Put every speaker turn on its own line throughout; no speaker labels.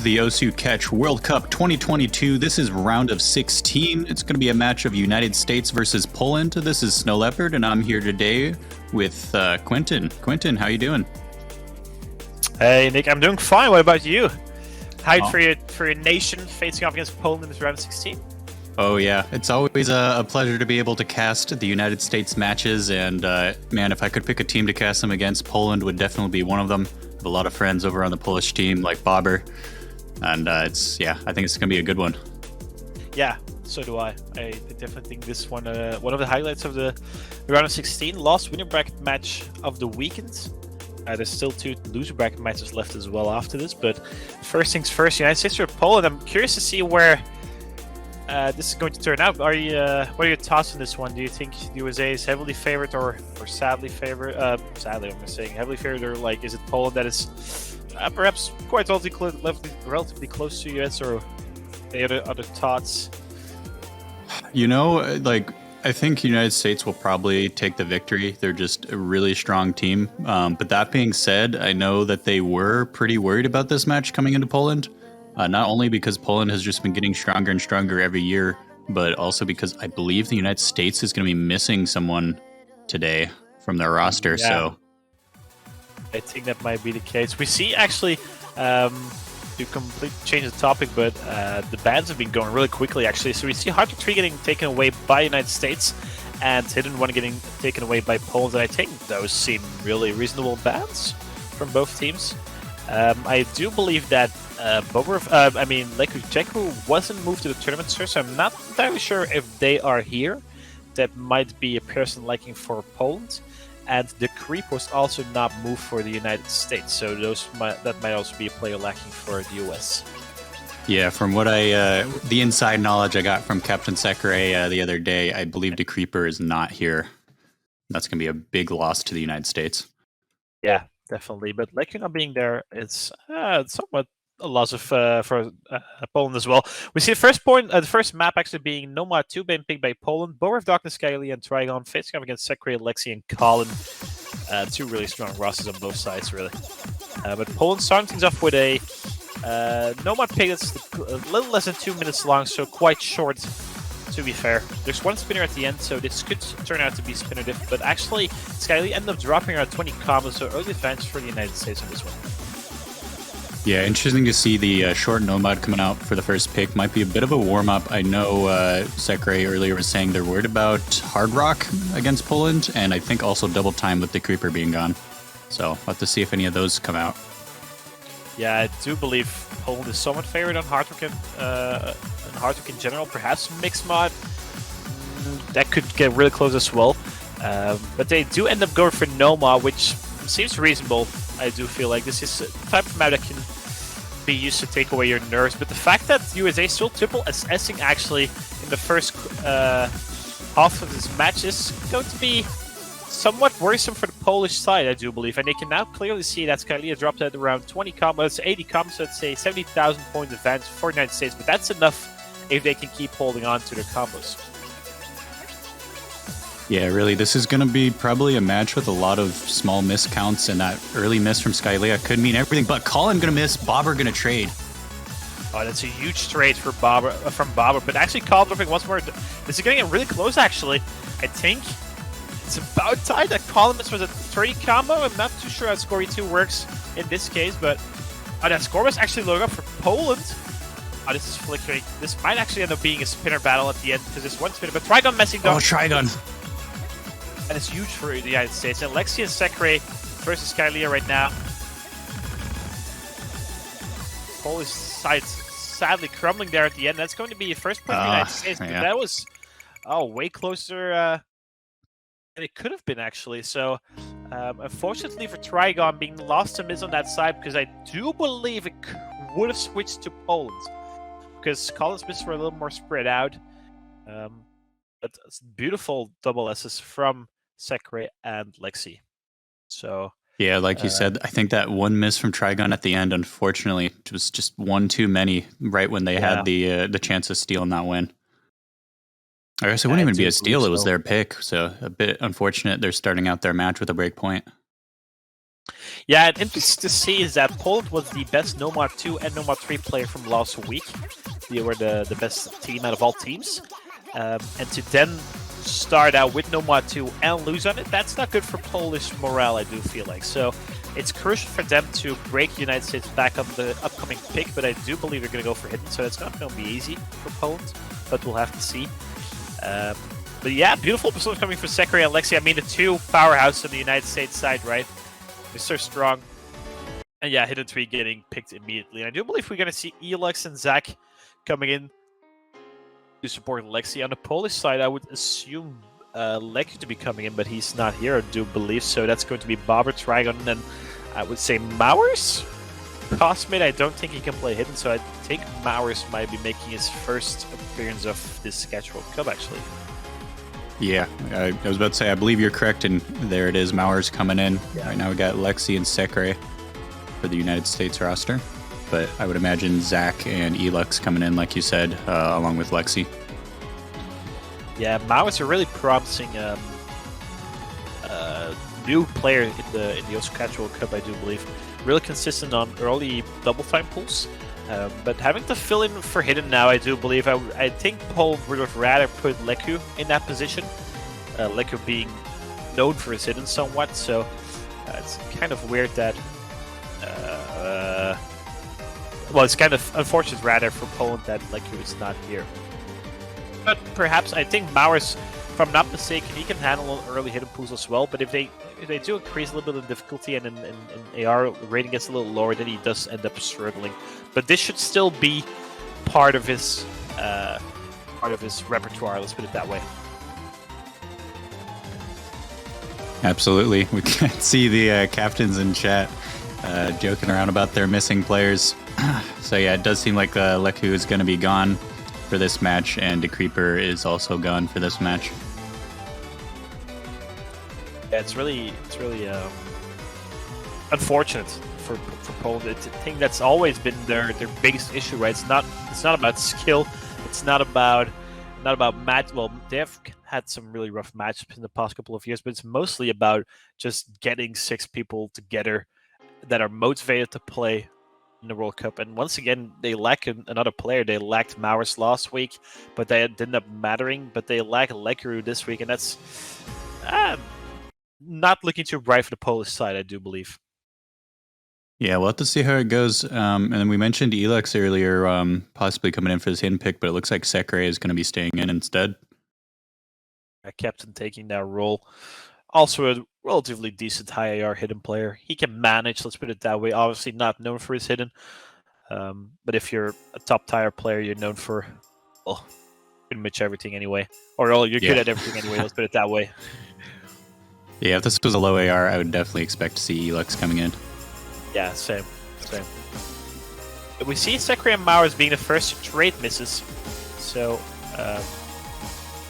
to the Osu Catch World Cup 2022. This is round of 16. It's going to be a match of United States versus Poland. This is Snow Leopard, and I'm here today with Quentin. Quentin, how you doing?
Hey Nick, I'm doing fine. What about you? Hyped for your nation facing off against Poland in this round of 16?
Oh yeah, it's always a pleasure to be able to cast the United States matches, and man, if I could pick a team to cast them against, Poland would definitely be one of them. I have a lot of friends over on the Polish team, like Bobber, and I think it's gonna be a good one.
Yeah, so do I. I definitely think this one of the highlights of the round of 16. Last winner bracket match of the weekend. There's still 2 loser bracket matches left as well after this, but first things first, United States or Poland. I'm curious to see where this is going to turn out. What are your thoughts on this one? Do you think the USA is heavily favored or sadly favored? Sadly, I'm saying heavily favored, or like is it Poland that is perhaps quite relatively close to US, or the other thoughts?
You know, I think United States will probably take the victory. They're just a really strong team. But that being said, I know that they were pretty worried about this match coming into Poland. Not only because Poland has just been getting stronger and stronger every year, but also because I believe the United States is going to be missing someone today from their roster.
Yeah.
So
I think that might be the case. We see actually, to completely change the topic, but the bans have been going really quickly actually. So we see Hunter 3 getting taken away by United States and Hidden 1 getting taken away by Poland. And I think those seem really reasonable bans from both teams. I do believe that Leku Jeku wasn't moved to the tournament, sir, so I'm not entirely sure if they are here. That might be a person liking for Poland. And the Creep was also not moved for the United States, so that might also be a player lacking for the US.
yeah, from what the inside knowledge I got from Captain Sekre the other day, I believe the Creeper is not here. That's going to be a big loss to the United States.
Yeah, definitely. But Leku not being there, it's somewhat a loss of for Poland as well. We see the first map actually being Nomad 2 being picked by Poland. Bower of Darkness, Kylie, and Trigon facing up against Sekre, Lexi, and Colin. 2 really strong rosters on both sides, really. But Poland starting things off with a Nomad pick that's a little less than 2 minutes long, so quite short, to be fair. There's 1 spinner at the end, so this could turn out to be spinner diff, but actually, Skyly ended up dropping around 20 combos, so early advantage for the United States on this one.
Yeah, interesting to see the short Nomad coming out for the first pick. Might be a bit of a warm-up. I know Sekre earlier was saying they're worried about Hard Rock against Poland, and I think also Double Time with the Creeper being gone. So we'll have to see if any of those come out.
Yeah, I do believe Poland is somewhat favored on Hard Rock and Hard Rock in general. Perhaps Mixed Mod, that could get really close as well. But they do end up going for Nomad, which seems reasonable. I do feel like this is a type of map that can be used to take away your nerves, but the fact that USA still triple SSing actually in the first half of this match is going to be somewhat worrisome for the Polish side, I do believe, and they can now clearly see that Skylia dropped at around 20 combos, 80 combos, so it's a 70,000 point advantage for the United States, but that's enough if they can keep holding on to their combos.
Yeah, really, this is going to be probably a match with a lot of small miscounts, and that early miss from Skylia could mean everything, but Colin going to miss, Bobber going to trade.
Oh, that's a huge trade for from Bobber, but actually Colin dropping once more. This is getting really close, actually. I think it's about time that Colin miss was a 3 combo. I'm not too sure how Scory 2 works in this case, but that score was actually loaded up for Poland. Oh, this is flickering. This might actually end up being a spinner battle at the end, because there's 1 spinner, but Trigon messing down.
Oh, Trigon.
And it's huge for the United States. And Lexi and Sekre versus Skylia right now. Polish side sadly crumbling there at the end. That's going to be a first point for the United States.
Yeah.
But that was way closer than it could have been, actually. So, unfortunately for Trigon being lost to miss on that side, because I do believe it would have switched to Poland. Because Colin's misses were a little more spread out. But it's beautiful double S's from Sekre and Lexi. So
yeah, like you said, I think that 1 miss from Trigon at the end, unfortunately, it was just 1 too many right when they had the chance of stealing that win. I guess it wouldn't even be a steal, it was their pick, so a bit unfortunate they're starting out their match with a break point.
Yeah, and interesting to see is that Poland was the best Nomad 2 and Nomad 3 player from last week. They were the best team out of all teams. And to then start out with Nomad 2 and lose on it, that's not good for Polish morale, I do feel like. So it's crucial for them to break the United States back on the upcoming pick, but I do believe they're going to go for hidden, so it's not going to be easy for Poland, but we'll have to see. But yeah, beautiful performance coming from Sekre and Lexi. I mean, the two powerhouses on the United States side, right? They're so strong. And yeah, Hidden 3 getting picked immediately. And I do believe we're going to see Elux and Zach coming in to support Lexi. On the Polish side, I would assume Lexi to be coming in, but he's not here, I do believe. So that's going to be Bobber, Trigon, and then I would say Mowers. Cosmate, I don't think he can play Hidden, so I think Mowers might be making his first appearance of this Sketch World Cup, actually.
Yeah, I was about to say, I believe you're correct, and there it is, Mowers coming in. Yeah. Right now we got Lexi and Sekre for the United States roster, but I would imagine Zach and Elux coming in, like you said, along with Lexi.
Yeah, Mowers a really promising new player in the Sketch World Cup, I do believe. Really consistent on early double time pulls. But having to fill in for Hidden now, I do believe. I think Poland would have rather put Leku in that position. Leku being known for his Hidden somewhat, so it's kind of weird that... well, it's kind of unfortunate rather for Poland that Leku is not here. But perhaps, I think Mowers, if I'm not mistaken, he can handle early Hidden pulls as well, but if they do increase a little bit in difficulty and AR rating gets a little lower, then he does end up struggling. But this should still be part of his repertoire. Let's put it that way.
Absolutely, we can see the captains in chat joking around about their missing players. So yeah, it does seem like Leku is going to be gone for this match, and DeCreeper is also gone for this match.
Yeah, it's really unfortunate for Poland. It's a thing that's always been their biggest issue, right? It's not about skill. It's not about match. Well, they have had some really rough matchups in the past couple of years, but it's mostly about just getting 6 people together that are motivated to play in the World Cup. And once again, they lack another player. They lacked Mowers last week, but they ended up mattering. But they lack Lekuru this week, and that's not looking too bright for the Polish side, I do believe.
Yeah, we'll have to see how it goes. And then we mentioned Elux earlier, possibly coming in for this hidden pick, but it looks like Sekre is going to be staying in instead.
A captain taking that role. Also a relatively decent high AR hidden player. He can manage, let's put it that way. Obviously not known for his hidden. But if you're a top tier player, you're known for, well, pretty much everything anyway. Or you're good at everything anyway, let's put it that way.
Yeah, if this was a low AR, I would definitely expect to see Elux coming in.
Yeah, same. We see Sekre and Mowers being the first straight misses. So,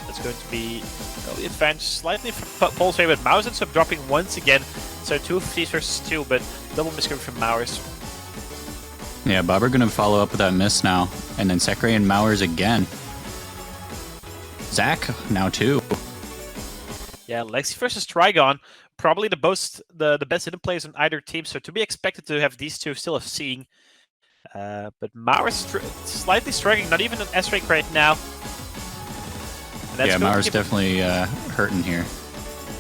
it's going to be early advantage slightly for Poland's favor, but Mowers ends up dropping once again. So 2 of these versus 2, but double miss from Mowers.
Yeah, Bobber going to follow up with that miss now. And then Sekre and Mowers again. Zach now too.
Yeah, Lexi versus Trigon, probably the best hidden players on either team, so to be expected to have these two still seeing. But Mowers slightly struggling, not even an S-rank right now.
Yeah, Mowers definitely hurting here.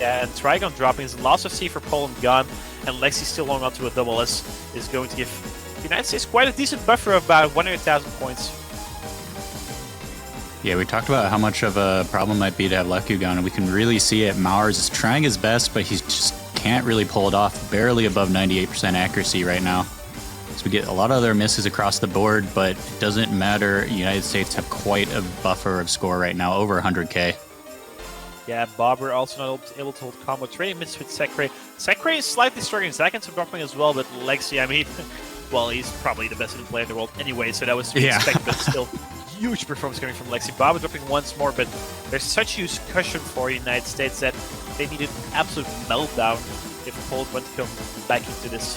Yeah, and Trigon dropping his loss of C for Poland gone, and Lexi still holding on to a double S is going to give the United States quite a decent buffer of about 100,000 points.
Yeah, we talked about how much of a problem it might be to have Leku gone, and we can really see it. Mowers is trying his best, but he just can't really pull it off. Barely above 98% accuracy right now. So we get a lot of other misses across the board, but it doesn't matter. United States have quite a buffer of score right now, over 100K.
Yeah, Bobber also not able to hold combo. Trading misses with Sekre. Sekre is slightly struggling. Zach ends up dropping as well, but Lexi, I mean, well, he's probably the best player in the world anyway, so that was to be expected, but still. Huge performance coming from Lexi. Bobber dropping once more, but there's such huge cushion for the United States that they needed an absolute meltdown if Poland went to come back into this.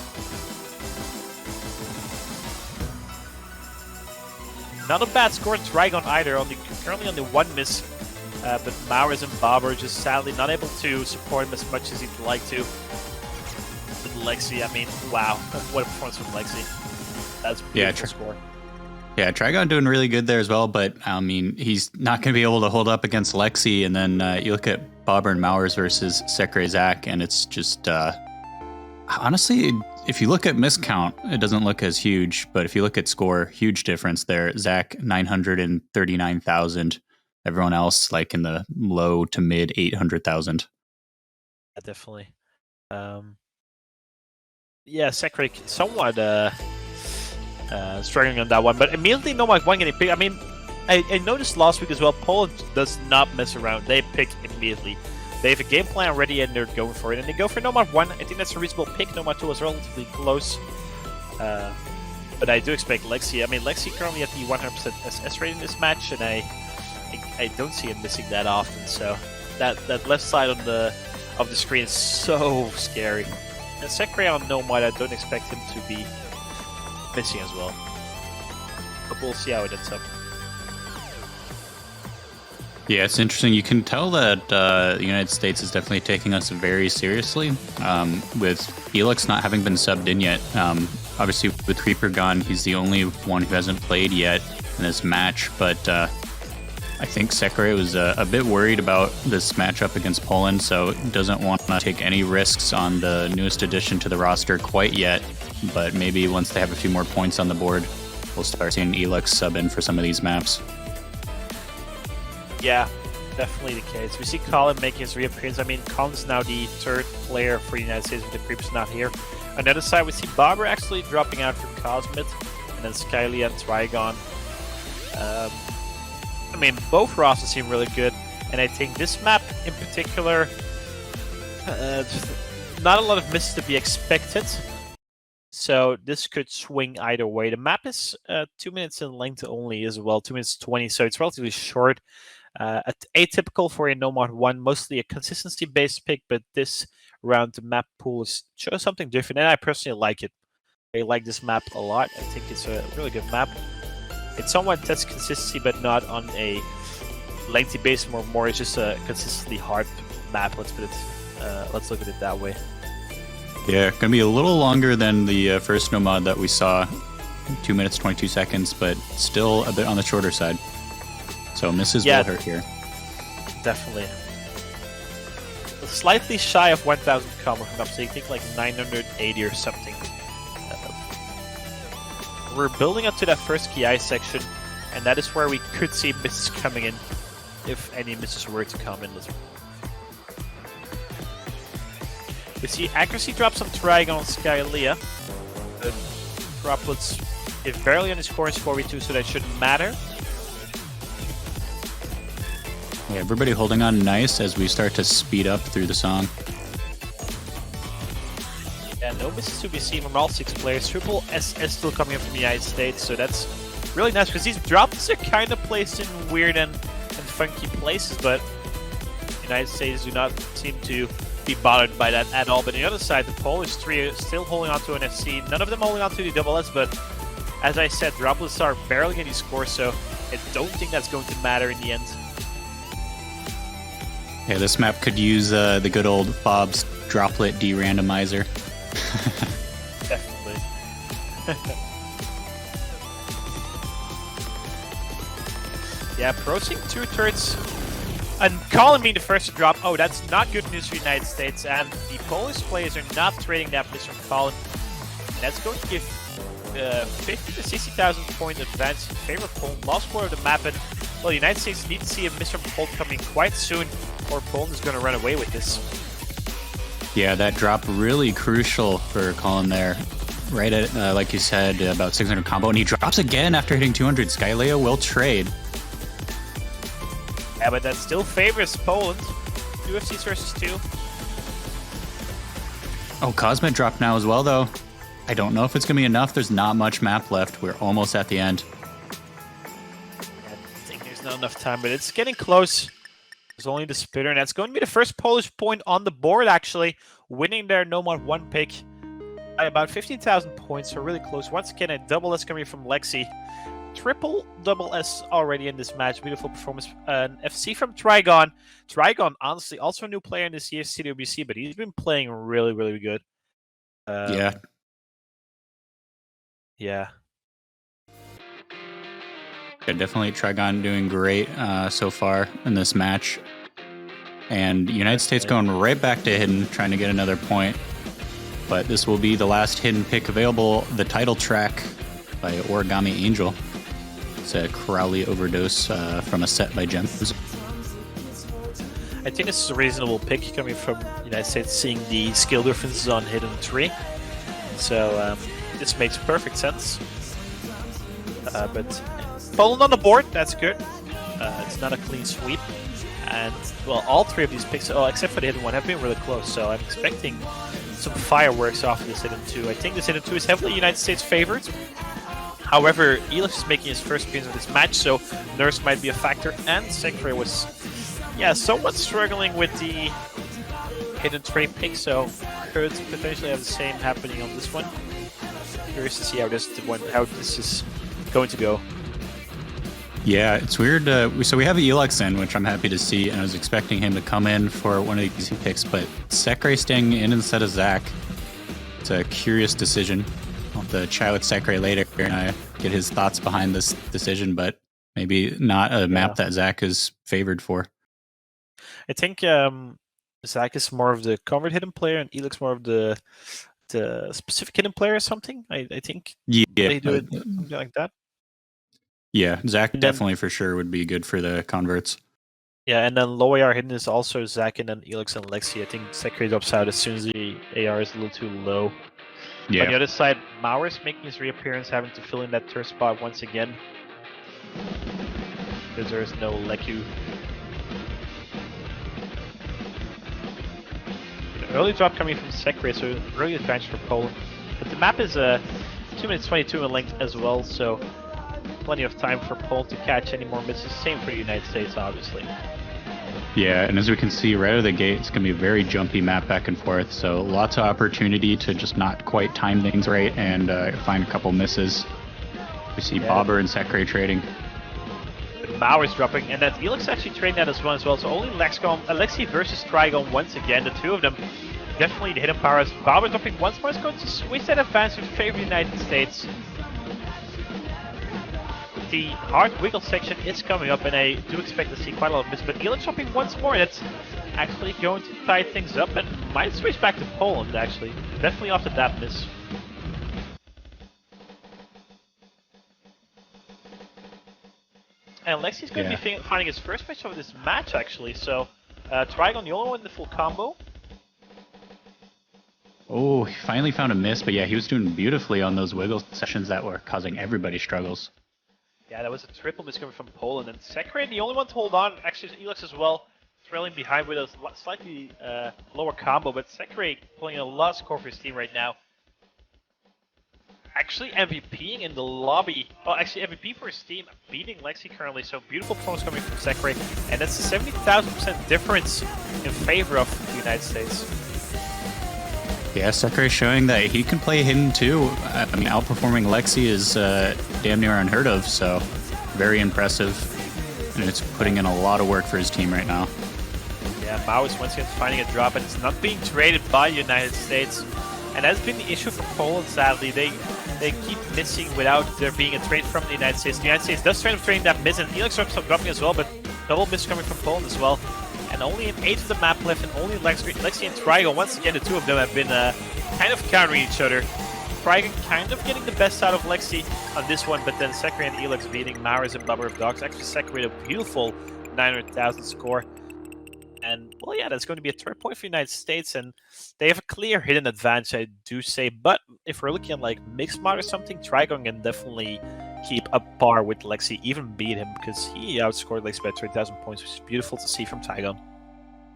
Not a bad score in Trigon either, currently on the 1 miss, but Mowers and Bobber just sadly not able to support him as much as he'd like to. But Lexi. I mean, wow, what a performance from Lexi. That's a beautiful score.
Yeah, Trigon doing really good there as well, but I mean, he's not going to be able to hold up against Lexi. And then you look at Bobber and Mowers versus Sekre Zach, and it's just honestly, if you look at miscount, it doesn't look as huge. But if you look at score, huge difference there. Zach 939,000. Everyone else like in the low to mid 800,000.
Yeah, definitely. Yeah, Sekre somewhat struggling on that one, but immediately Nomad 1 getting picked. I mean, I noticed last week as well, Poland does not mess around. They pick immediately. They have a game plan ready and they're going for it. And they go for Nomad 1. I think that's a reasonable pick. Nomad 2 was relatively close. But I do expect Lexi. I mean, Lexi currently at the 100% SS rate in this match, and I don't see him missing that often. So that left side of the screen is so scary. And Sekre on Nomad, I don't expect him to be missing as well. But we'll see how it ends up.
Yeah, it's interesting. You can tell that the United States is definitely taking us very seriously. With Elix not having been subbed in yet, obviously with Creeper gone, he's the only one who hasn't played yet in this match. But I think Sekre was a bit worried about this matchup against Poland, so doesn't want to take any risks on the newest addition to the roster quite yet. But maybe once they have a few more points on the board, we'll start seeing Elix sub in for some of these maps.
Yeah, definitely the case. We see Colin making his reappearance. I mean, Colin's now the third player for the United States with the Creeps not here. On the other side, we see Bobber actually dropping out from Cosmid, and then Skyly and Trigon. I mean, both rosters seem really good, and I think this map in particular, not a lot of misses to be expected. So this could swing either way. The map is 2 minutes in length only as well, 2 minutes 20, so it's relatively short. Atypical for a Nomad 1, mostly a consistency-based pick, but this round the map pool shows something different, and I personally like it. I like this map a lot. I think it's a really good map. It somewhat tests consistency, but not on a lengthy base. More it's just a consistently hard map. Let's look at it that way.
Yeah, gonna be a little longer than the first Nomad that we saw, 2 minutes 22 seconds, but still a bit on the shorter side. So misses will hurt here.
Definitely. Slightly shy of 1,000 combo from so you think like 980 or something. We're building up to that first KI section, and that is where we could see misses coming in, if any misses were to come in. We see accuracy drops on Trigon and Skylia. The droplets is barely on his core is 4v2, so that shouldn't matter.
Yeah, everybody holding on nice as we start to speed up through the song.
Yeah, no misses to be seen from all 6 players. Triple SS still coming in from the United States, so that's really nice because these drops are kind of placed in weird and funky places, but the United States do not seem to be bothered by that at all. But on the other side, the Polish 3 are still holding on to an FC. None of them holding on to the double S, but as I said, droplets are barely getting scores, so I don't think that's going to matter in the end.
Yeah, this map could use the good old Bob's droplet de-randomizer.
Definitely. Yeah, approaching 2/3. And Colin being the first to drop. Oh, that's not good news for the United States. And the Polish players are not trading that miss from Colin. That's going to give 50 to 60,000 point advantage in favor of Poland. Last quarter of the map, and well, the United States need to see a miss from Poland coming quite soon, or Poland is going to run away with this.
Yeah, that drop really crucial for Colin there. Right at, like you said, about 600 combo, and he drops again after hitting 200. Skyleo will trade.
Yeah, but that still favors Poland. 2 FCs versus 2.
Oh, Cosmet dropped now as well, though. I don't know if it's going to be enough. There's not much map left. We're almost at the end.
I think there's not enough time, but it's getting close. There's only the Spitter, and that's going to be the first Polish point on the board, actually. Winning their Nomad 1 pick by about 15,000 points, so really close. Once again, a double S coming from Lexi. Triple double S already in this match. Beautiful performance. An FC from Trigon. Trigon, honestly, also a new player in this year's CWBC, but he's been playing really, really good.
Yeah.
Yeah.
Yeah, definitely Trigon doing great so far in this match. And United States going right back to Hidden, trying to get another point. But this will be the last Hidden pick available, the title track by Origami Angel. It's a Crowley overdose from a set by Gems.
I think this is a reasonable pick coming from United States, seeing the skill differences on Hidden 3. So this makes perfect sense. But Poland on the board, that's good. It's not a clean sweep. And, well, all three of these picks, except for the Hidden one, have been really close. So I'm expecting some fireworks off of this Hidden 2. I think this Hidden 2 is heavily United States favored. However, Elix is making his first appearance of this match, so Nurse might be a factor. And Sekre was, somewhat struggling with the Hidden 3 pick, so could potentially have the same happening on this one. Curious to see how this is going to go.
Yeah, it's weird. So we have Elix in, which I'm happy to see, and I was expecting him to come in for one of these picks, but Sekre staying in instead of Zach. It's a curious decision. I'll have to chat with Sekre later and get his thoughts behind this decision, but maybe not a map that Zach is favored for.
I think Zach is more of the covered hidden player, and Elix more of the specific hidden player or something. I think they do it something like that.
Yeah, Zach definitely for sure would be good for the converts.
Yeah, and then low AR hidden is also Zach and then Elix and Lexi. I think Sekre drops out as soon as the AR is a little too low. Yeah. On the other side, Mauer's making his reappearance, having to fill in that third spot once again. Because there is no Leku. Early drop coming from Sekre, so early advantage for Poland. But the map is 2 minutes 22 in length as well, so plenty of time for Poland to catch any more misses. Same for the United States, obviously.
Yeah, and as we can see right out of the gate, it's going to be a very jumpy map back and forth, so lots of opportunity to just not quite time things right and find a couple misses. We see Bobber and Sekre trading.
Mauer is dropping, and that Elix actually trading that as well. So only Alexi versus Trigon once again. The two of them definitely the hidden powers. Bobber dropping once more is going to switch that advantage in favor of the United States. The hard wiggle section is coming up, and I do expect to see quite a lot of misses. But Elix dropping once more, that's actually going to tie things up, and might switch back to Poland actually. Definitely after that miss. And Lexi's going to be finding his first match of this match, actually. So, Trigon, the only one in the full combo.
Oh, he finally found a miss, but yeah, he was doing beautifully on those wiggle sessions that were causing everybody struggles.
Yeah, that was a triple miss coming from Poland. And Sekre, the only one to hold on, actually Elix as well, trailing behind with a slightly lower combo. But Sekre pulling a lot of score for his team right now. Actually MVPing in the lobby. Well, actually MVP for his team, beating Lexi currently. So beautiful performance coming from Sekre, and that's a 70,000% difference in favor of the United States.
Yeah, Sekre showing that he can play hidden too. I mean, outperforming Lexi is damn near unheard of. So very impressive, and it's putting in a lot of work for his team right now.
Yeah, Mao is once again finding a drop, and it's not being traded by the United States. And that's been the issue for Poland, sadly. They keep missing without there being a trade from the United States. The United States does trade of trading that miss, and Elix drops up dropping as well, but double miss coming from Poland as well. And only an 8 of the map left, and only Lexi and Trigon. Once again, the two of them have been kind of countering each other. Trigon kind of getting the best out of Lexi on this one, but then Sekre and Elix beating Maris and Bubber of Dogs. Actually, Sekre with a beautiful 900,000 score. And, well, yeah, that's going to be a third point for the United States, and they have a clear hidden advantage, I do say. But if we're looking at, like, mixed mod or something, Trigon can definitely keep up par with Lexi, even beat him, because he outscored Lexi by 30,000 points, which is beautiful to see from Trigon.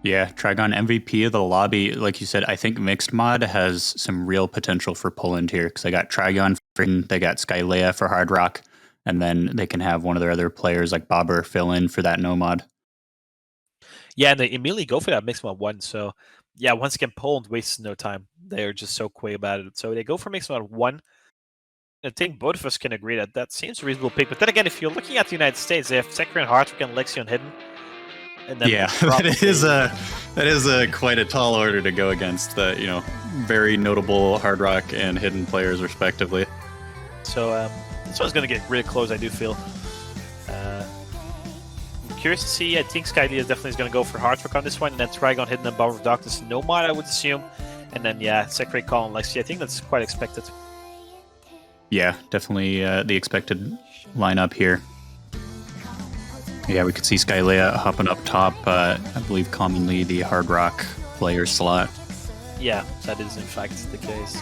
Yeah, Trigon MVP of the lobby. Like you said, I think mixed mod has some real potential for Poland here, because they got Trigon, they got Skylea for Hard Rock, and then they can have one of their other players like Bobber fill in for that no mod.
Yeah, and they immediately go for that mixed mod 1. So, yeah, once again, Poland wastes no time. They're just so quick about it. So they go for mixed mod 1. I think both of us can agree that that seems a reasonable pick. But then again, if you're looking at the United States, they have Sekre and Hardwick and Lexi on hidden. And then
yeah, that is a quite a tall order to go against the very notable Hard Rock and Hidden players respectively.
So this one's going to get really close, I do feel. I'm curious to see. I think Skylia is definitely going to go for Hard Rock on this one, and then Trigon, Hidden, and Bower of Darkness, Nomad, I would assume. And then, yeah, Sekre, Colin, Lexi. I think that's quite expected.
Yeah, definitely the expected lineup here. Yeah, we could see Skylea hopping up top. I believe commonly the Hard Rock player slot.
Yeah, that is in fact the case.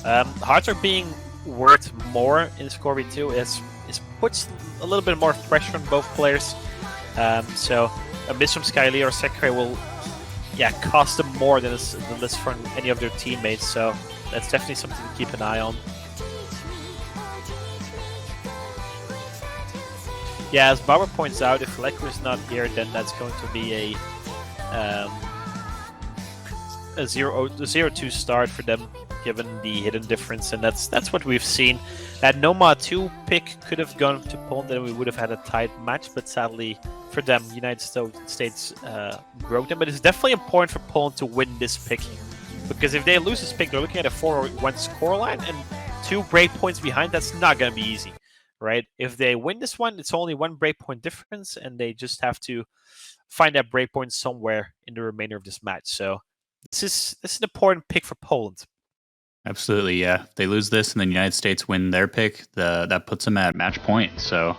Hard Rock being worth more in Scorby 2 is puts a little bit more pressure on both players. So a miss from Skylea or Sekre will cost them more than this from any of their teammates. So that's definitely something to keep an eye on. Yeah, as Bauer points out, if Lecker is not here, then that's going to be a 0-2 start for them, given the hidden difference, and that's what we've seen. That Nomad 2 pick could have gone to Poland, then we would have had a tight match, but sadly for them, United States broke them. But it's definitely important for Poland to win this pick, because if they lose this pick, they're looking at a 4-1 scoreline, and 2 breakpoints behind. That's not going to be easy. Right? If they win this one, it's only 1 breakpoint difference, and they just have to find that breakpoint somewhere in the remainder of this match. So this is an important pick for Poland.
Absolutely, yeah. If they lose this and the United States win their pick, that puts them at match point. So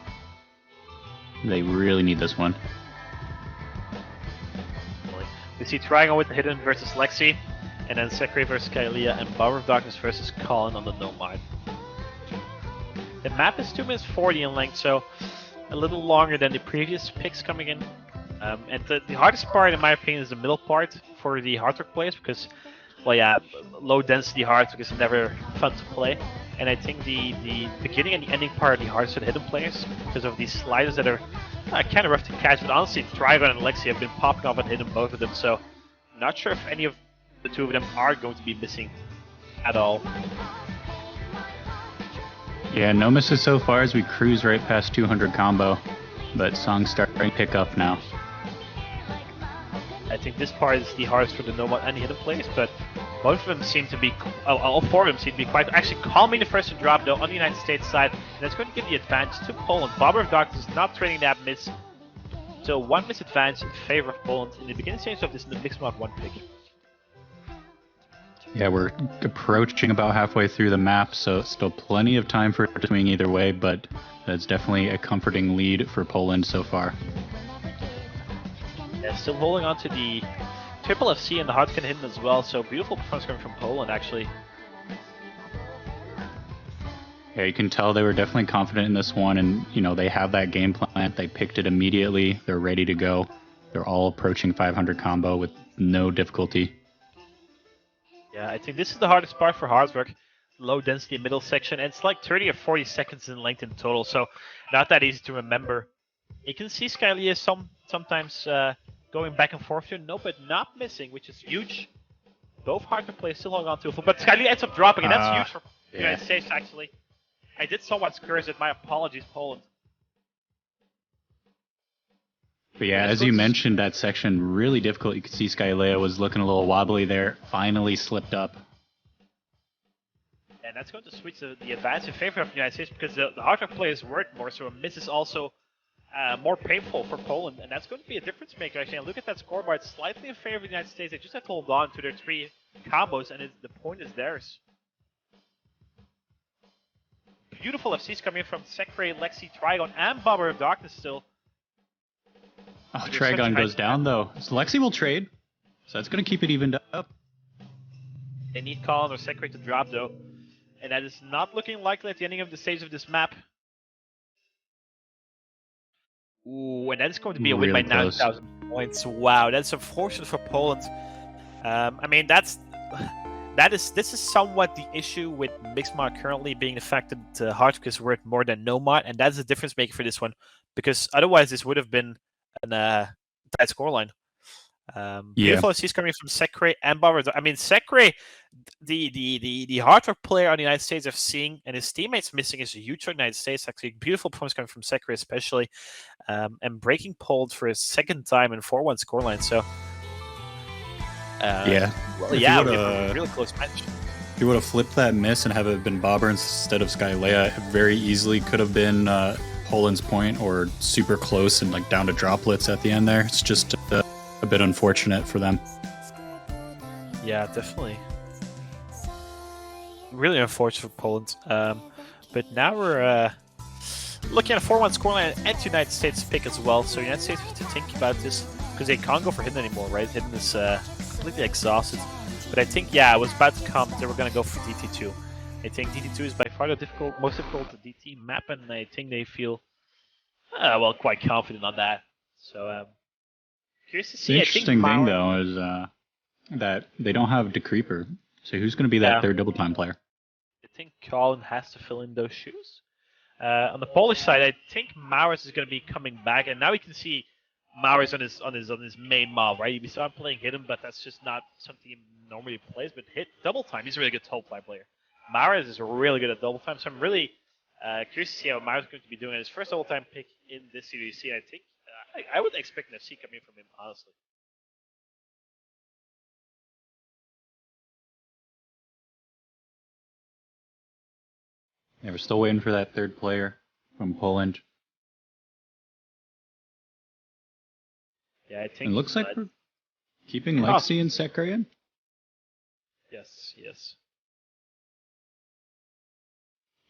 they really need this one.
We see Triangle with the Hidden versus Lexi, and then Sekre versus Kylea, and Bower of Darkness versus Colin on the Nomad. The map is 2 minutes 40 in length, so a little longer than the previous picks coming in. And the hardest part, in my opinion, is the middle part for the Hard Rock players, because, well, yeah, low density Hard Rock is never fun to play. And I think the beginning and the ending part are the hardest for the Hidden players, because of these sliders that are kind of rough to catch. But honestly, Trigon and Lexi have been popping off and Hidden, both of them, so I'm not sure if any of the 2 of them are going to be missing at all.
Yeah, no misses so far as we cruise right past 200 combo, but Song's starting to pick up now.
I think this part is the hardest for the Nomad and the Hidden players, but both of them seem to be, all 4 of them seem to be quite, actually Calming the first to drop though on the United States side, and that's going to give the advantage to Poland. Bower of Darkness is not trading that miss, so 1 miss advantage in favor of Poland in the beginning stage of this mixed mod 1 pick.
Yeah, we're approaching about halfway through the map, so still plenty of time for it to swing either way, but that's definitely a comforting lead for Poland so far.
Yeah, still holding on to the triple FC and the Hard Rock Hidden as well, so beautiful performance coming from Poland, actually.
Yeah, you can tell they were definitely confident in this one, and they have that game plan. They picked it immediately. They're ready to go. They're all approaching 500 combo with no difficulty.
Yeah, I think this is the hardest part for Hard Rock. Low density middle section, and it's like 30 or 40 seconds in length in total, so not that easy to remember. You can see Skylea sometimes going back and forth here, no, but not missing, which is huge. Both Hard Rock players still holding on to it, but Skylea ends up dropping, and that's huge for the United States, actually. I did somewhat curse it, my apologies, Poland.
But yeah, as you mentioned, that section really difficult. You could see Skylea was looking a little wobbly there. Finally slipped up.
And that's going to switch the advantage in favor of the United States, because the Hard Rock players work more, so a miss is also more painful for Poland, and that's going to be a difference maker, actually. And look at that scoreboard, slightly in favor of the United States. They just have to hold on to their 3 combos, and the point is theirs. Beautiful FCs coming in from Sekre, Lexi, Trigon, and Bower of Darkness still.
Oh, Trigon goes down, though. So Lexi will trade, so that's going to keep it evened up.
They need Colin or Sekre to drop, though. And that is not looking likely at the ending of the stage of this map. Ooh, and that's going to be a win by 9,000 points. Wow, that's unfortunate for Poland. I mean, this is somewhat the issue with Mixed Mod currently, being the fact that Hard Rock is worth more than No Mod, and that's the difference maker for this one, because otherwise this would have been a tight scoreline. Beautiful FCs coming from Sekre and Bower. I mean, Sekre, the Hard Rock player on the United States of seeing and his teammates missing is a huge for the United States. Actually, beautiful performance coming from Sekre, especially. and breaking Poland for a second time in 4-1 scoreline. So,
Yeah.
well,
If
yeah,
you
we
would've-
have a really close match.
If you would have flipped that miss and have it been Bobber instead of Skylea, it very easily could have been Poland's point or super close and like down to droplets at the end there. It's just a bit unfortunate for them.
Yeah, definitely. Really unfortunate for Poland. But now we're looking at a 4-1 scoreline and United States pick as well. So United States have to think about this because they can't go for Hidden anymore, right? Hidden is completely exhausted. But I think, yeah, I was about to come. They were going to go for DT2. I think DT2 is by far the most difficult DT map, and I think they feel, well, quite confident on that. So, curious to see.
The interesting thing, though, is that they don't have Decreeper. So who's going to be that third double time player?
I think Colin has to fill in those shoes. On the Polish side, I think Maurus is going to be coming back, and now we can see Maurus on his main mob, right? We saw him playing Hidden, but that's just not something he normally plays. But hit double time, he's a really good double time player. Maurus is really good at double time, so I'm really curious to see how Maurus is going to be doing. His first double time pick in this CDC, I think I would expect an FC coming from him, honestly.
Yeah, we're still waiting for that third player from Poland.
Yeah, I think
It looks like we're keeping Lexi and Sekarian.
Yes.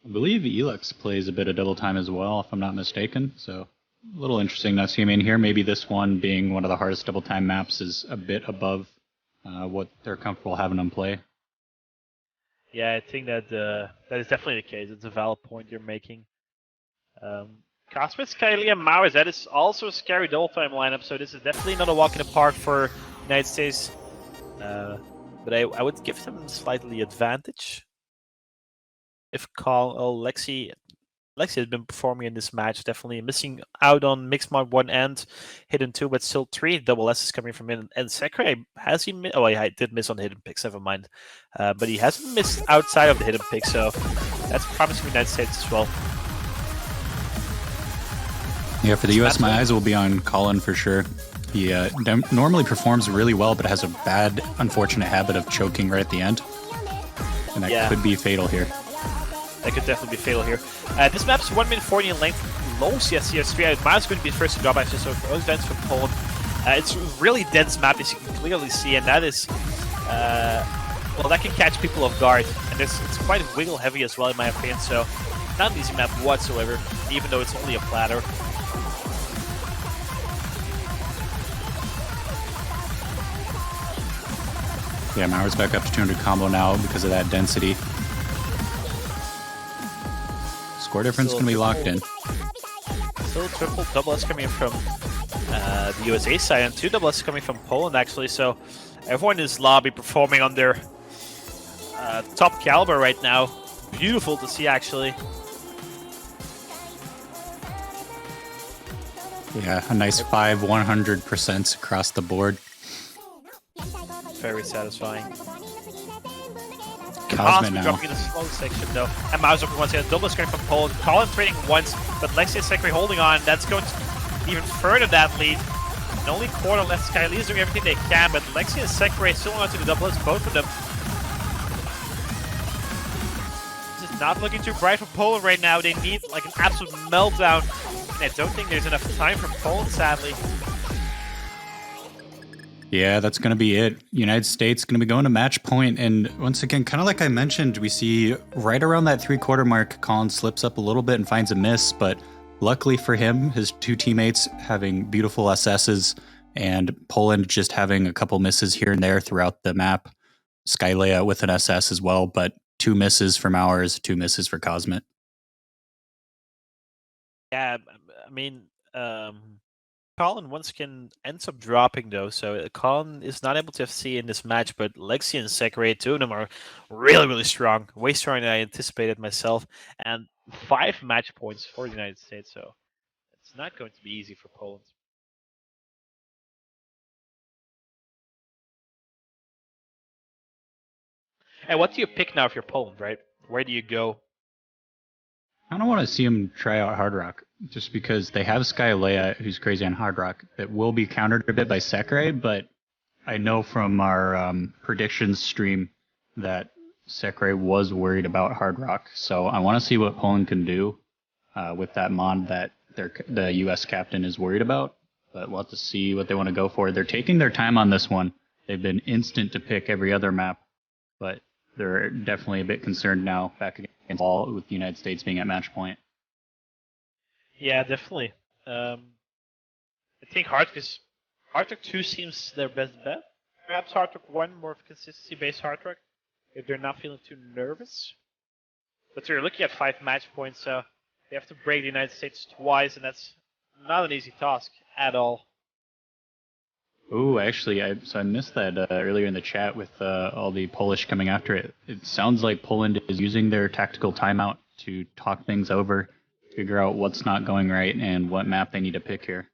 I believe Elex plays a bit of double time as well, if I'm not mistaken. So a little interesting not seeing him in here. Maybe this one, being one of the hardest double time maps, is a bit above what they're comfortable having them play.
Yeah, I think that that is definitely the case. It's a valid point you're making. Cosmos, Kylie, and Maurus, that is also a scary double time lineup, so this is definitely not a walk in the park for United States. But I would give them slightly advantage. If Lexi has been performing in this match, definitely missing out on Mixed Mod 1 and Hidden 2, but still 3 double S's coming from him. And Sakurai, has he missed? Oh, he did miss on the Hidden picks, never mind. But he hasn't missed outside of the Hidden pick, so that's promising for the United States as well.
Yeah, for the US, my eyes will be on Colin for sure. He normally performs really well, but has a bad, unfortunate habit of choking right at the end. And that could be fatal here.
That could definitely be fatal here. This map's 1 minute 40 in length. Low CS3. Miles going to be the first to drop, actually, so for those events from Poland. It's a really dense map, as you can clearly see, and that is, well, that can catch people off guard. And it's quite wiggle heavy as well, in my opinion, so not an easy map whatsoever, even though it's only a platter.
Yeah, Maurus back up to 200 combo now because of that density. Score difference going to be locked in.
Still triple double S coming from the USA side, and 2 double S coming from Poland, actually. So everyone in this lobby performing on their top caliber right now. Beautiful to see, actually.
Yeah, a nice 100% across the board.
Very satisfying.
Cosmic now.
Dropping in the slow section though. And Maus up once again. Double screen from Poland. Colin trading once, but Lexi and Sekri holding on. That's going to even further that lead. And only quarter left. Skylee is doing everything they can, but Lexi and Sekri still on to the double. It's both of them. This is not looking too bright for Poland right now. They need like an absolute meltdown. And I don't think there's enough time for Poland, sadly.
Yeah, that's going to be it. United States going to be going to match point. And once again, kind of like I mentioned, we see right around that 3/4 mark, Colin slips up a little bit and finds a miss. But luckily for him, his 2 teammates having beautiful SSs and Poland just having a couple misses here and there throughout the map. Skylea with an SS as well, but 2 misses from ours, 2 misses for Cosmic.
Yeah, I mean, Colin once again ends up dropping though, so Colin is not able to FC in this match, but Lexi and Sekre, 2 of them are really, really strong. Way stronger than I anticipated myself, and 5 match points for the United States, so it's not going to be easy for Poland. And what do you pick now if you're Poland, right? Where do you go?
I don't want to see him try out Hard Rock. just because they have Skylea, who's crazy on Hard Rock, that will be countered a bit by Sekre, but I know from our predictions stream that Sekre was worried about Hard Rock, so I want to see what Poland can do with that mod that the U.S. captain is worried about, but we'll have to see what they want to go for. They're taking their time on this one. They've been instant to pick every other map, but they're definitely a bit concerned now back against all with the United States being at match point.
Yeah, definitely. I think Hard Rock 2 seems their best bet. Perhaps Hard Rock 1, more of consistency-based Hard Rock, if they're not feeling too nervous. But you're looking at 5 match points, so they have to break the United States twice, and that's not an easy task at all.
Ooh, actually, I missed that earlier in the chat with all the Polish coming after it. It sounds like Poland is using their tactical timeout to talk things over, figure out what's not going right, and what map they need to pick here.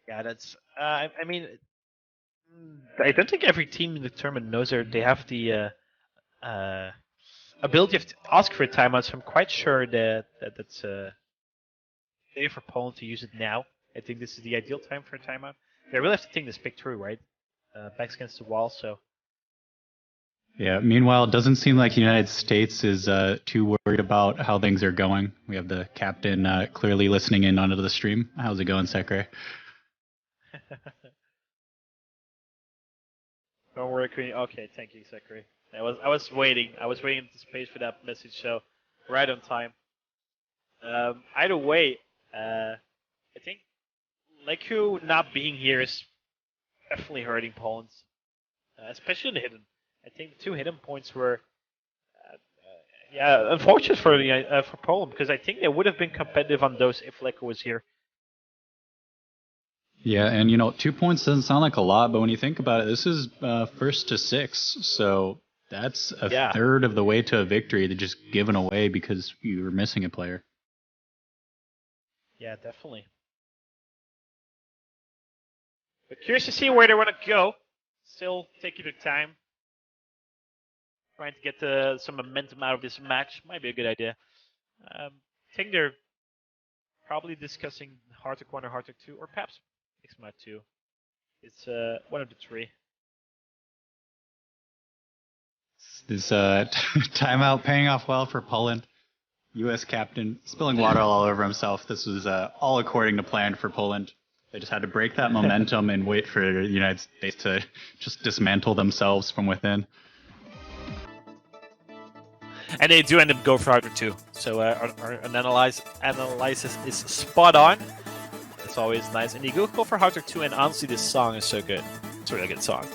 Yeah, that's. I mean, I don't think every team in the tournament knows they have the ability to ask for a timeout. So I'm quite sure that's for Poland to use it now. I think this is the ideal time for a timeout. They really have to think this pick through, right? Backs against the wall, so.
Yeah, meanwhile, it doesn't seem like the United States is too worried about how things are going. We have the captain clearly listening in onto the stream. How's it going, Sekre?
Don't worry, Queen. Okay, thank you, Sekre. I was waiting. I was waiting this page for that message, so right on time. Either way, I think Leku not being here is definitely hurting Poland, especially in the hidden. I think the 2 hidden points were, unfortunate for Poland, because I think they would have been competitive on those if Leku was here.
Yeah, and 2 points doesn't sound like a lot, but when you think about it, this is first to 6, so that's a third of the way to a victory that just given away because you were missing a player.
Yeah, definitely. But curious to see where they want to go. Still taking their time. Trying to get some momentum out of this match might be a good idea. I think they're probably discussing Hard Rock 1 or Hard Rock 2, or perhaps Mixmod 2. It's one of the 3.
This timeout paying off well for Poland. U.S. captain spilling water all over himself. This was all according to plan for Poland. They just had to break that momentum and wait for the United States to just dismantle themselves from within.
And they do end up going for Hard Rock 2. So our analysis is spot on. It's always nice. And you go for Hard Rock 2, and honestly, this song is so good. It's a really good song.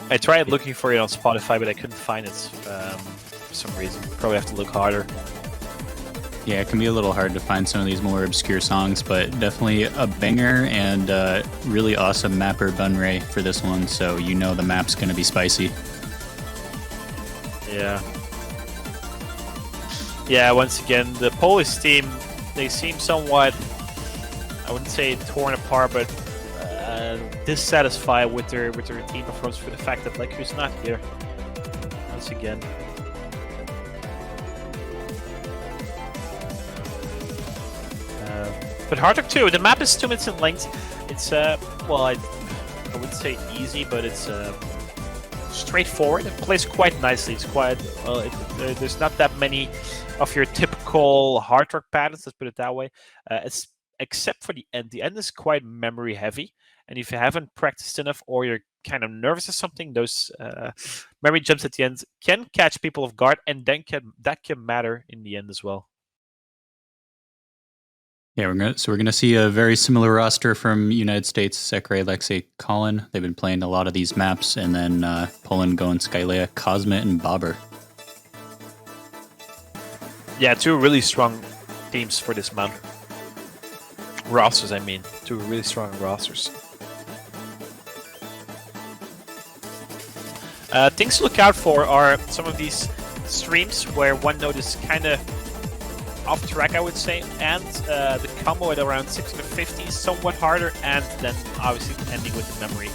I tried looking for it on Spotify, but I couldn't find it for some reason. Probably have to look harder.
Yeah, it can be a little hard to find some of these more obscure songs, but definitely a banger and really awesome mapper Bunray for this one, so the map's going to be spicy.
Yeah. Yeah, once again, the Polish team, they seem somewhat, I wouldn't say torn apart, but dissatisfied with their team performance for the fact that Leku's not here. Once again. But Hard Rock 2, the map is 2 minutes in length. It's, well, I wouldn't say easy, but it's straightforward. It plays quite nicely. It's quite, there's not that many of your typical Hard Rock patterns, let's put it that way. It's except for the end. The end is quite memory heavy. And if you haven't practiced enough or you're kind of nervous or something, those memory jumps at the end can catch people off guard, and then that can matter in the end as well.
Yeah, we're gonna see a very similar roster from United States: Sekre, Alexei, Colin. They've been playing a lot of these maps, and then Poland going Skylea, Cosmet, and Bobber.
Yeah, 2 really strong teams for this map. Rosters, I mean. 2 really strong rosters. Things to look out for are some of these streams where one node is kind of off track, I would say, and the combo at around 650 is somewhat harder, and then obviously ending with the memory.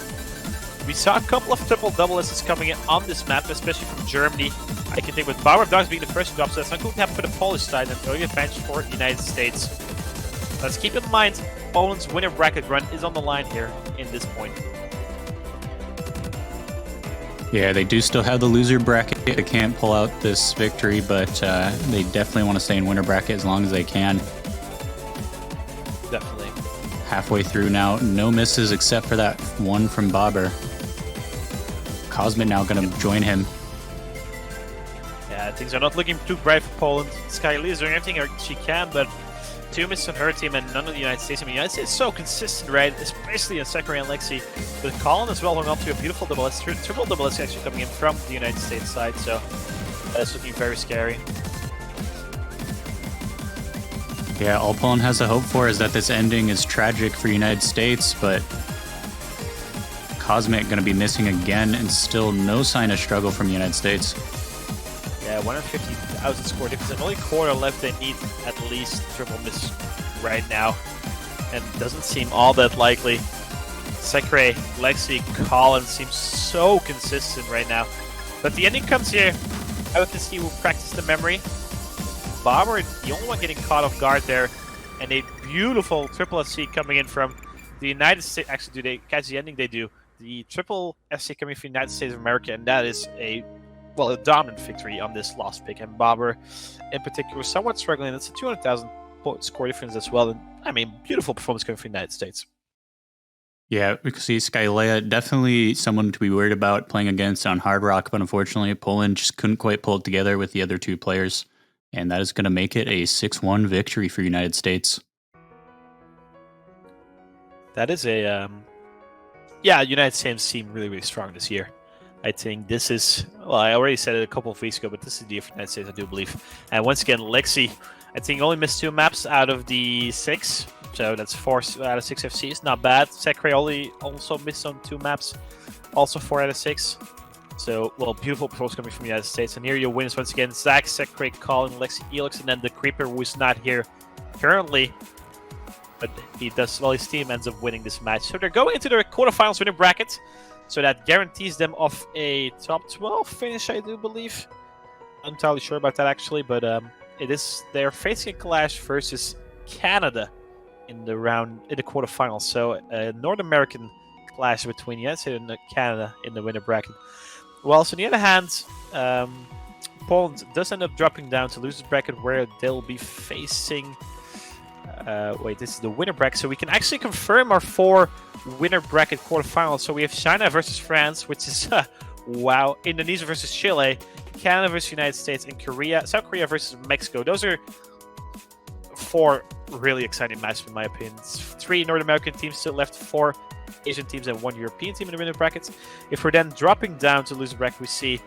We saw a couple of triple double S's coming in on this map, especially from Germany. I can think with Bauer of Dogs being the first to drop, so that's not going to happen for the Polish side, and early advantage for the United States. Let's keep in mind, Poland's winner bracket run is on the line here in this point.
Yeah, they do still have the loser bracket. They can't pull out this victory, but they definitely want to stay in winner bracket as long as they can.
Definitely.
Halfway through now, no misses except for that one from Bobber. Cosmic now going to join him.
Yeah, things are not looking too bright for Poland. Skylee is doing everything she can, but 2 misses on her team and none of the United States. I mean, the United States is so consistent, right? Especially in Sakurai and Lexi. But Colin as well hung on to a beautiful double S, triple double S actually coming in from the United States side, so that's looking very scary.
Yeah, all Poland has to hope for is that this ending is tragic for United States, but Cosmic going to be missing again and still no sign of struggle from the United States.
Yeah, 150,000 score difference. And only quarter left. They need at least triple miss right now. And doesn't seem all that likely. Sakurai, Lexi, Colin seems so consistent right now. But the ending comes here. I would see who practice the memory. Bomber, the only one getting caught off guard there. And a beautiful triple SC coming in from the United States. Actually, do they catch the ending? They do. The triple SC coming from the United States of America. And that is a dominant victory on this last pick. And Bobber, in particular, was somewhat struggling. It's a 200,000 score difference as well. And I mean, beautiful performance coming from the United States.
Yeah, we can see Skylea, definitely someone to be worried about playing against on Hard Rock, but unfortunately, Poland just couldn't quite pull it together with the other two players. And that is going to make it a 6-1 victory for United States.
That is a... yeah, United States seem really, really strong this year. I think this is, well, I already said it a couple of weeks ago, but this is the year for the United States, I do believe. And once again, Lexi, I think only missed 2 maps out of the 6. So that's 4 out of 6 FCs. Not bad. Sakurai also missed on 2 maps. Also 4 out of 6. So, well, beautiful performance coming from the United States. And here your winners once again, Zach, Sakurai, Colin, Lexi, Elix, and then the Creeper, who is not here currently. But he does, well, his team ends up winning this match. So they're going into the quarterfinals winner bracket. So that guarantees them of a top 12 finish, I do believe. I'm entirely sure about that, actually. But they're facing a clash versus Canada in the quarterfinals. So a North American clash between the United States and Canada in the winner bracket. Well, so on the other hand, Poland does end up dropping down to losers bracket, where they'll be facing... wait, this is the winner bracket. So we can actually confirm our 4 winner bracket quarterfinals. So we have China versus France, which is, wow, Indonesia versus Chile, Canada versus United States, and South Korea versus Mexico. Those are 4 really exciting matches, in my opinion. 3 North American teams still left, 4 Asian teams, and 1 European team in the winner brackets. If we're then dropping down to loser bracket, we see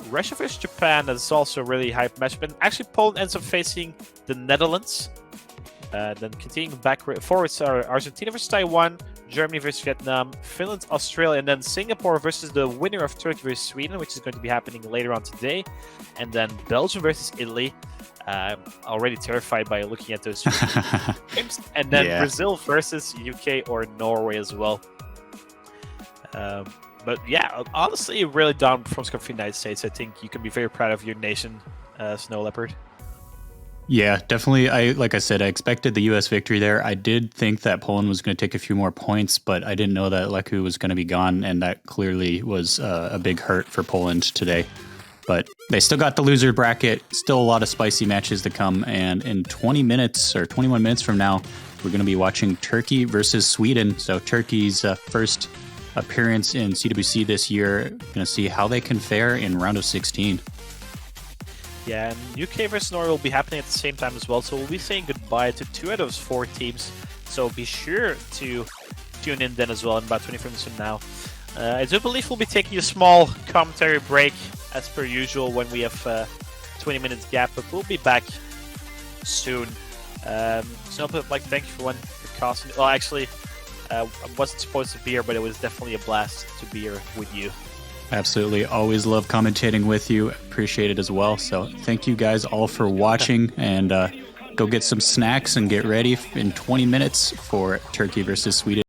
Russia versus Japan. That's also a really hype match. But actually, Poland ends up facing the Netherlands. Then continuing forwards are Argentina versus Taiwan, Germany versus Vietnam, Finland, Australia, and then Singapore versus the winner of Turkey versus Sweden, which is going to be happening later on today. And then Belgium versus Italy. I'm already terrified by looking at those games. And then Brazil versus UK or Norway as well. But yeah, honestly, really down performance from the United States. I think you can be very proud of your nation, Snow Leopard.
Yeah, definitely. Like I said, I expected the U.S. victory there. I did think that Poland was going to take a few more points, but I didn't know that Leku was going to be gone, and that clearly was a big hurt for Poland today. But they still got the loser bracket, still a lot of spicy matches to come, and in 20 minutes or 21 minutes from now, we're going to be watching Turkey versus Sweden. So Turkey's first appearance in CWC this year. Going to see how they can fare in round of 16.
Yeah, and UK versus Norway will be happening at the same time as well, so we'll be saying goodbye to 2 out of those 4 teams. So be sure to tune in then as well in about 20 minutes from now. I do believe we'll be taking a small commentary break as per usual when we have 20 minutes gap, but we'll be back soon. So I'd like to thank you for casting. Well, actually, I wasn't supposed to be here, but it was definitely a blast to be here with you.
Absolutely. Always love commentating with you. Appreciate it as well. So thank you guys all for watching, and go get some snacks and get ready in 20 minutes for Turkey versus Sweden.